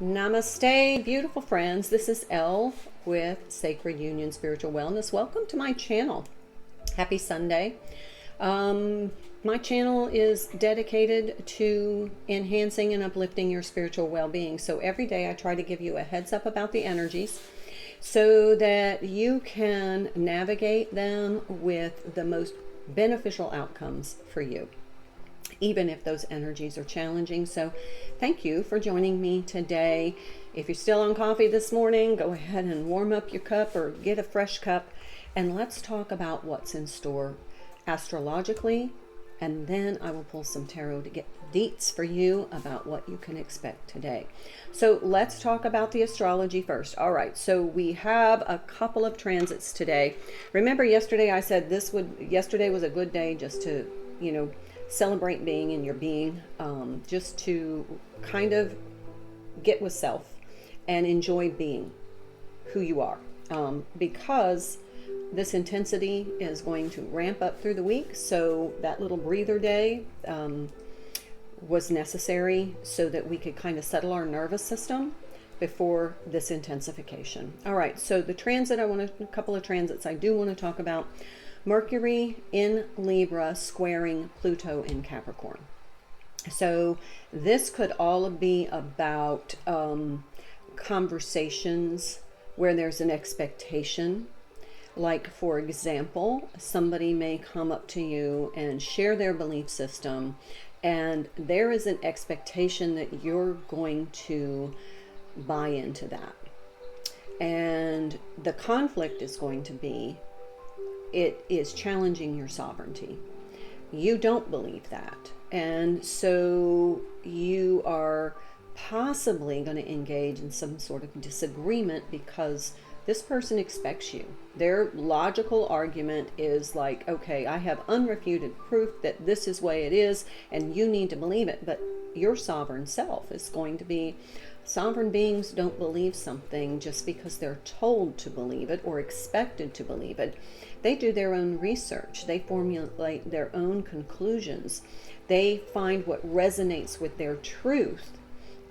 Namaste, beautiful friends. This is Elle with Sacred Union Spiritual Wellness. Welcome to my channel. Happy Sunday. My channel is dedicated to enhancing and uplifting your spiritual well-being. So every day I try to give you a heads up about the energies so that you can navigate them with the most beneficial outcomes for you, even if those energies are challenging. So thank you for joining me today. If you're still on coffee this morning, go ahead and warm up your cup or get a fresh cup, and let's talk about what's in store astrologically, and then I will pull some tarot to get deets for you about what you can expect today. So let's talk about the astrology first. All right, so we have a couple of transits today. Remember yesterday I said yesterday was a good day just to, celebrate being in your being, just to kind of get with self and enjoy being who you are, because this intensity is going to ramp up through the week. So that little breather day was necessary so that we could kind of settle our nervous system before this intensification. All right, so a couple of transits I do want to talk about. Mercury in Libra squaring Pluto in Capricorn. So this could all be about conversations where there's an expectation. Like, for example, somebody may come up to you and share their belief system, and there is an expectation that you're going to buy into that. And the conflict is going to be, it is challenging your sovereignty. You don't believe that. And so you are possibly going to engage in some sort of disagreement because this person expects you. Their logical argument is like, okay, I have unrefuted proof that this is the way it is, and you need to believe it. But your sovereign self is going to be, sovereign beings don't believe something just because they're told to believe it or expected to believe it. They do their own research. They formulate their own conclusions. They find what resonates with their truth,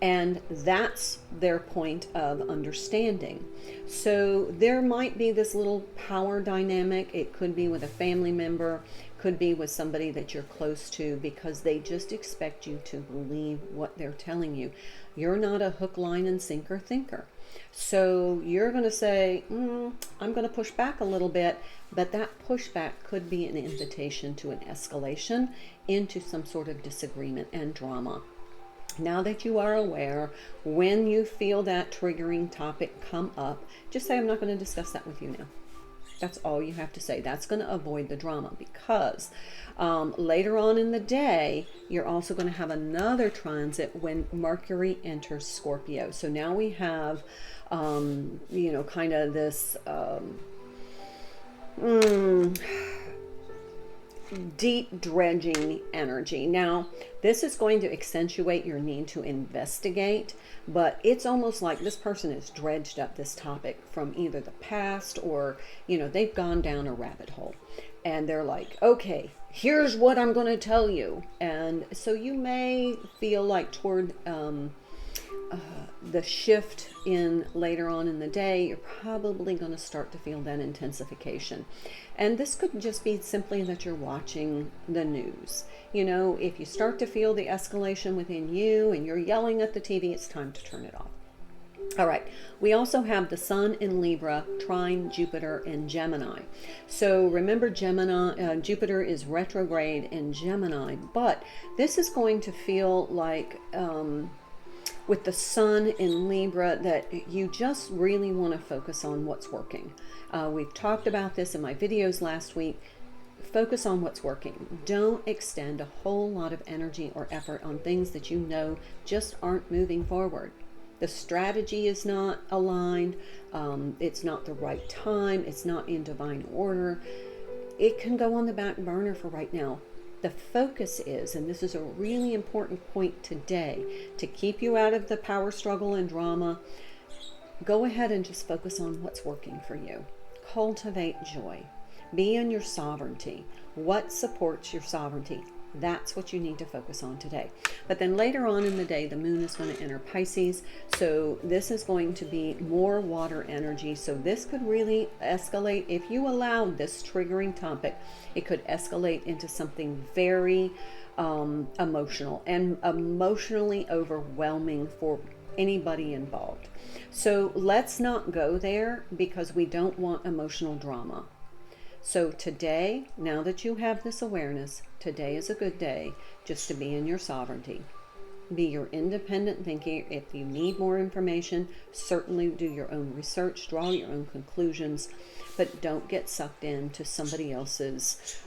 and that's their point of understanding. So there might be this little power dynamic. It could be with a family member, could be with somebody that you're close to, because they just expect you to believe what they're telling you. You're not a hook, line, and sinker thinker. So you're going to say, I'm going to push back a little bit, but that pushback could be an invitation to an escalation into some sort of disagreement and drama. Now that you are aware, when you feel that triggering topic come up, just say, I'm not going to discuss that with you now. That's all you have to say. That's going to avoid the drama, because later on in the day, you're also going to have another transit when Mercury enters Scorpio. So now we have, kind of this deep dredging energy. Now, this is going to accentuate your need to investigate, but it's almost like this person has dredged up this topic from either the past or, they've gone down a rabbit hole and they're like, okay, here's what I'm going to tell you. And so you may feel like toward the shift in later on in the day, you're probably going to start to feel that intensification. And this could just be simply that you're watching the news. If you start to feel the escalation within you and you're yelling at the TV, it's time to turn it off. All right, we also have the Sun in Libra trine Jupiter in Gemini. So remember, Jupiter is retrograde in Gemini, but this is going to feel like with the Sun in Libra that you just really want to focus on what's working. We've talked about this in my videos last week. Focus on what's working. Don't extend a whole lot of energy or effort on things that just aren't moving forward. The strategy is not aligned. It's not the right time. It's not in divine order. It can go on the back burner for right now. The focus is, and this is a really important point today, to keep you out of the power struggle and drama, go ahead and just focus on what's working for you. Cultivate joy. Be in your sovereignty. What supports your sovereignty? That's what you need to focus on today. But then later on in the day, the moon is going to enter Pisces. So this is going to be more water energy. So this could really escalate. If you allow this triggering topic, it could escalate into something very emotional and emotionally overwhelming for anybody involved. So let's not go there because we don't want emotional drama. So today, now that you have this awareness, today is a good day just to be in your sovereignty. Be your independent thinking. If you need more information, certainly do your own research, draw your own conclusions, but don't get sucked into somebody else's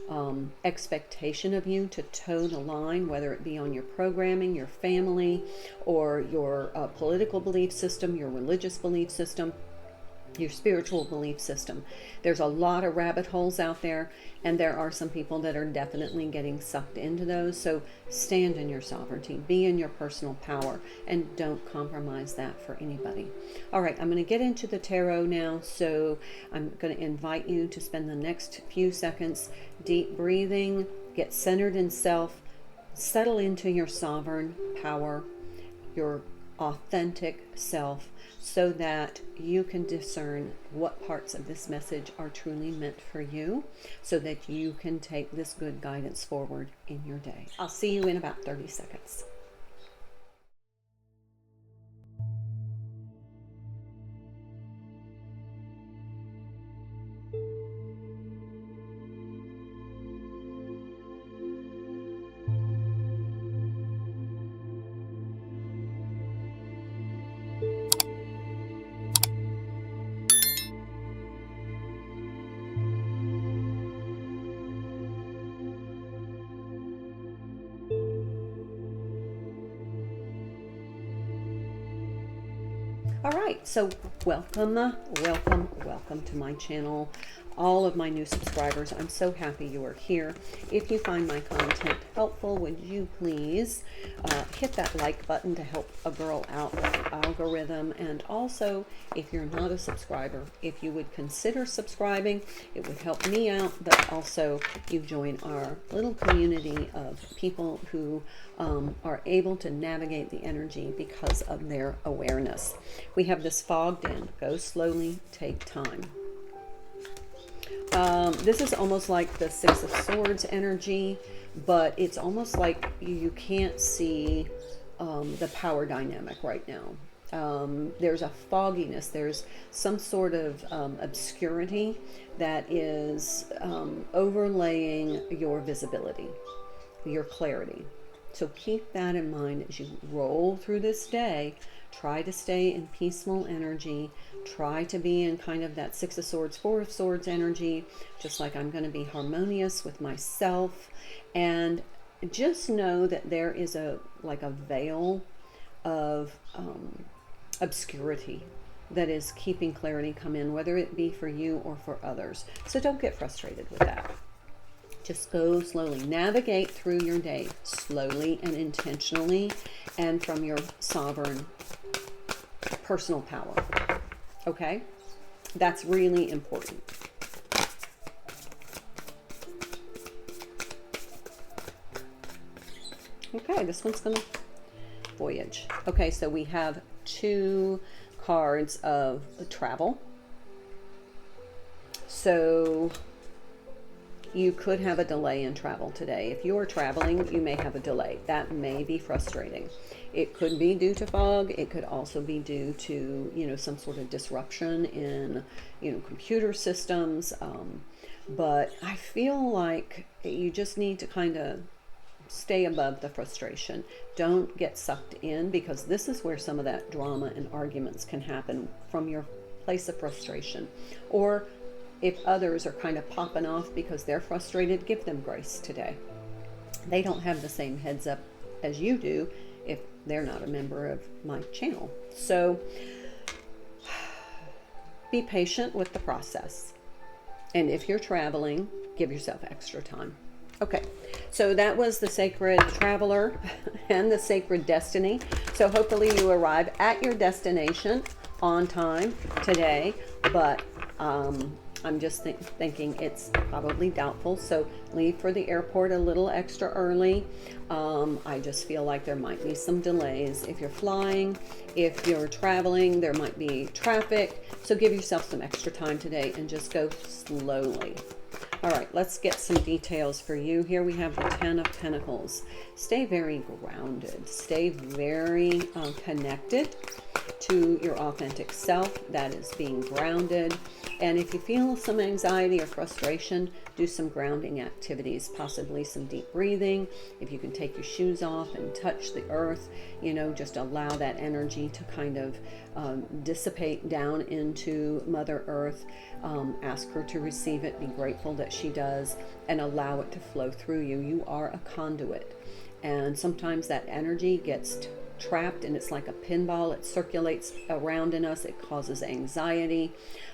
expectation of you to toe the line, whether it be on your programming, your family, or your political belief system, your religious belief system, your spiritual belief system. There's a lot of rabbit holes out there, and there are some people that are definitely getting sucked into those. So stand in your sovereignty, be in your personal power, and don't compromise that for anybody. All right, I'm going to get into the tarot now. So I'm going to invite you to spend the next few seconds deep breathing, get centered in self, settle into your sovereign power, your authentic self, so that you can discern what parts of this message are truly meant for you, so that you can take this good guidance forward in your day. I'll see you in about 30 seconds. All right, so welcome to my channel. All of my new subscribers, I'm so happy you are here. If you find my content helpful, would you please hit that like button to help a girl out with the algorithm? And also, if you're not a subscriber, if you would consider subscribing, it would help me out, but also you join our little community of people who are able to navigate the energy because of their awareness. We have this fogged in. Go slowly, take time. This is almost like the Six of Swords energy, but it's almost like you can't see the power dynamic right now. There's a fogginess, there's some sort of obscurity that is overlaying your visibility, your clarity. So keep that in mind as you roll through this day. Try to stay in peaceful energy. Try to be in kind of that Six of Swords, Four of Swords energy, just like I'm going to be harmonious with myself. And just know that there is a veil of obscurity that is keeping clarity come in, whether it be for you or for others. So don't get frustrated with that. Just go slowly. Navigate through your day slowly and intentionally, and from your sovereign personal power. Okay? That's really important. Okay, this one's going to voyage. Okay, so we have two cards of travel. So you could have a delay in travel today. If you are traveling, you may have a delay. That may be frustrating. It could be due to fog. It could also be due to, some sort of disruption in, computer systems. But I feel like you just need to kind of stay above the frustration. Don't get sucked in, because this is where some of that drama and arguments can happen from your place of frustration. Or if others are kind of popping off because they're frustrated, give them grace today. They don't have the same heads up as you do if they're not a member of my channel. So be patient with the process. And if you're traveling, give yourself extra time. Okay, so that was the Sacred Traveler and the Sacred Destiny. So hopefully you arrive at your destination on time today, but I'm just thinking it's probably doubtful. So leave for the airport a little extra early. I just feel like there might be some delays. If you're flying, if you're traveling, there might be traffic. So give yourself some extra time today and just go slowly. All right, let's get some details for you. Here we have the 10 of Pentacles. Stay very grounded. Stay very connected to your authentic self. That is being grounded. And if you feel some anxiety or frustration, do some grounding activities, possibly some deep breathing. If you can take your shoes off and touch the earth, you know, just allow that energy to kind of dissipate down into Mother Earth. Ask her to receive it. Be grateful that she does, and allow it to flow through you. You are a conduit. And sometimes that energy gets trapped and it's like a pinball. It circulates around in us. It causes anxiety.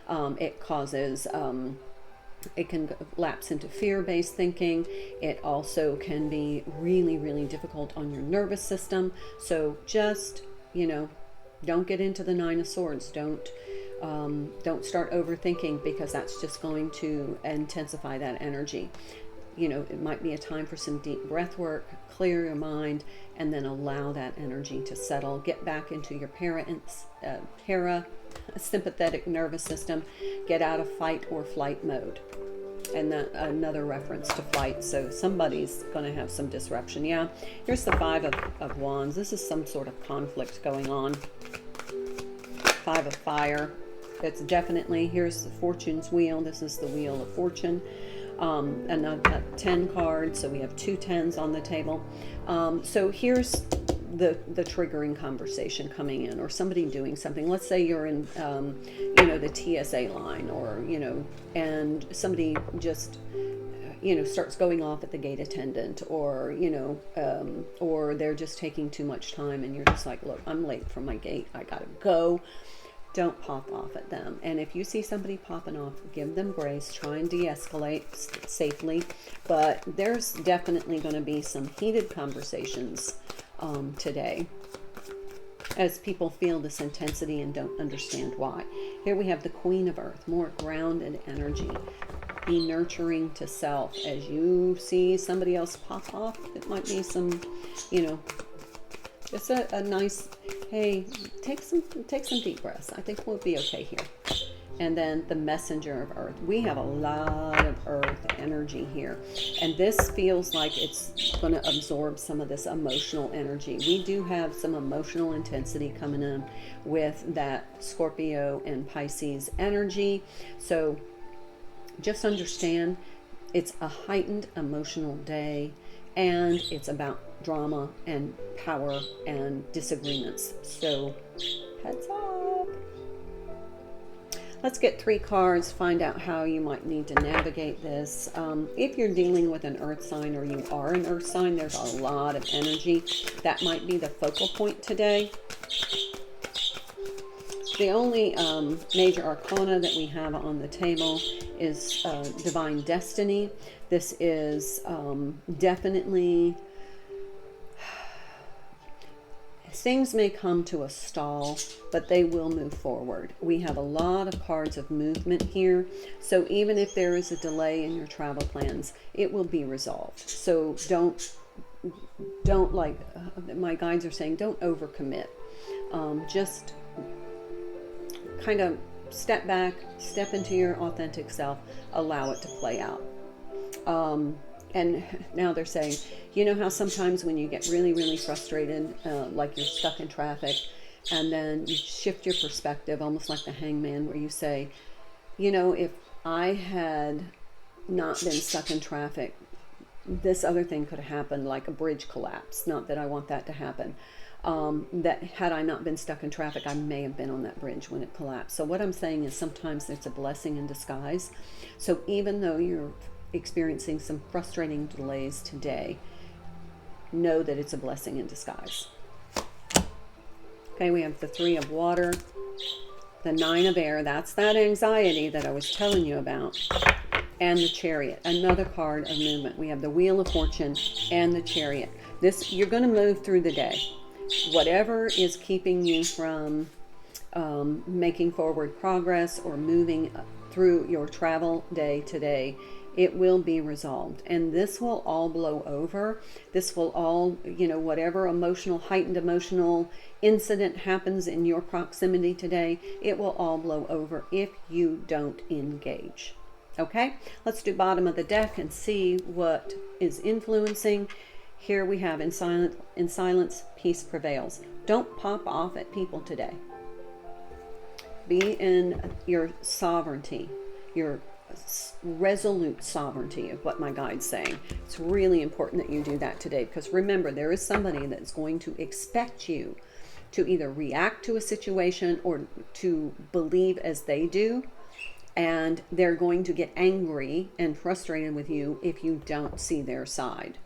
It causes it can lapse into fear-based thinking. It also can be really, really difficult on your nervous system. So just, you know, don't get into the 9 of Swords. Don't start overthinking, because that's just going to intensify that energy. You know, it might be a time for some deep breath work, clear your mind, and then allow that energy to settle. Get back into your parasympathetic nervous system. Get out of fight or flight mode. And that another reference to flight. So somebody's going to have some disruption. Yeah, here's the 5 of Wands. This is some sort of conflict going on. 5 of Fire. It's definitely, here's the Fortune's wheel. This is the Wheel of Fortune. Another 10 cards, so we have 2 10s on the table. So here's the triggering conversation coming in, or somebody doing something. Let's say you're in you know, the TSA line, or you know, and somebody just you know, starts going off at the gate attendant, or you know, or they're just taking too much time, and you're just like, look, I'm late for my gate, I gotta go. Don't pop off at them. And if you see somebody popping off, give them grace. Try and de-escalate safely. But there's definitely going to be some heated conversations today, as people feel this intensity and don't understand why. Here we have the Queen of Earth, more grounded energy. Be nurturing to self. As you see somebody else pop off, it might be some, you know, just a nice, hey, take some deep breaths. I think we'll be okay here. And then the Messenger of Earth. We have a lot of Earth energy here. And this feels like it's going to absorb some of this emotional energy. We do have some emotional intensity coming in with that Scorpio and Pisces energy. So just understand it's a heightened emotional day, and it's about drama and power and disagreements. So heads up. Let's get 3 cards, find out how you might need to navigate this. If you're dealing with an earth sign, or you are an earth sign, there's a lot of energy. That might be the focal point today. The only major arcana that we have on the table is Divine Destiny. This is definitely, things may come to a stall, but they will move forward. We have a lot of cards of movement here. So even if there is a delay in your travel plans, it will be resolved. So don't like, my guides are saying, don't overcommit. Just kind of step back, step into your authentic self, allow it to play out. And now they're saying, you know how sometimes when you get really, really frustrated, like you're stuck in traffic, and then you shift your perspective, almost like the hangman, where you say, you know, if I had not been stuck in traffic, this other thing could have happened, like a bridge collapse. Not that I want that to happen. That had I not been stuck in traffic, I may have been on that bridge when it collapsed. So what I'm saying is sometimes it's a blessing in disguise. So even though you're experiencing some frustrating delays today, know that it's a blessing in disguise. Okay, we have the 3 of Water, the 9 of Air. That's that anxiety that I was telling you about. And the Chariot, another card of movement. We have the Wheel of Fortune and the Chariot. This, you're going to move through the day. Whatever is keeping you from making forward progress or moving through your travel day today, it will be resolved. And this will all blow over. This will all, whatever heightened emotional incident happens in your proximity today, it will all blow over if you don't engage. Okay, let's do bottom of the deck and see what is influencing. Here we have in silence, peace prevails. Don't pop off at people today. Be in your sovereignty, your resolute sovereignty of what my guide's saying. It's really important that you do that today, because remember, there is somebody that's going to expect you to either react to a situation or to believe as they do, and they're going to get angry and frustrated with you if you don't see their side.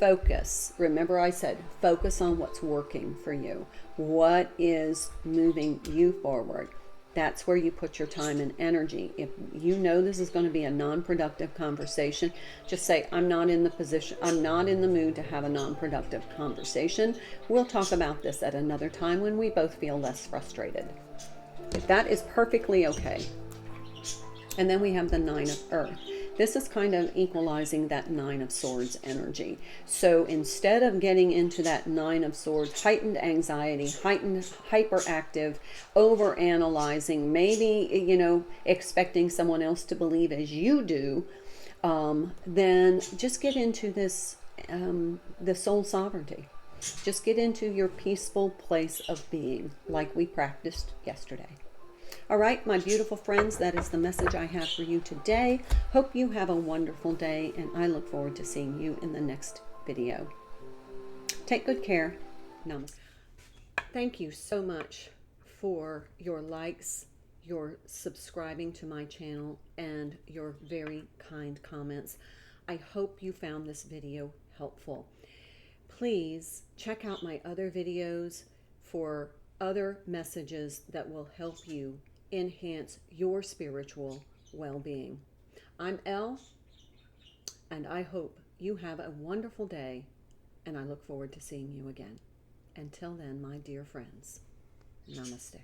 Focus. Remember, I said focus on what's working for you. What is moving you forward? That's where you put your time and energy. If you know this is going to be a non-productive conversation, just say, I'm not in the mood to have a non-productive conversation. We'll talk about this at another time when we both feel less frustrated. That is perfectly okay. And then we have the Nine of Earth. This is kind of equalizing that Nine of Swords energy. So instead of getting into that Nine of Swords, heightened anxiety, heightened hyperactive, over-analyzing, maybe, expecting someone else to believe as you do, then just get into this, the soul sovereignty. Just get into your peaceful place of being, like we practiced yesterday. All right, my beautiful friends, that is the message I have for you today. Hope you have a wonderful day, and I look forward to seeing you in the next video. Take good care. Namaste. Thank you so much for your likes, your subscribing to my channel, and your very kind comments. I hope you found this video helpful. Please check out my other videos for other messages that will help you enhance your spiritual well-being. I'm Elle, and I hope you have a wonderful day, and I look forward to seeing you again. Until then, my dear friends, namaste.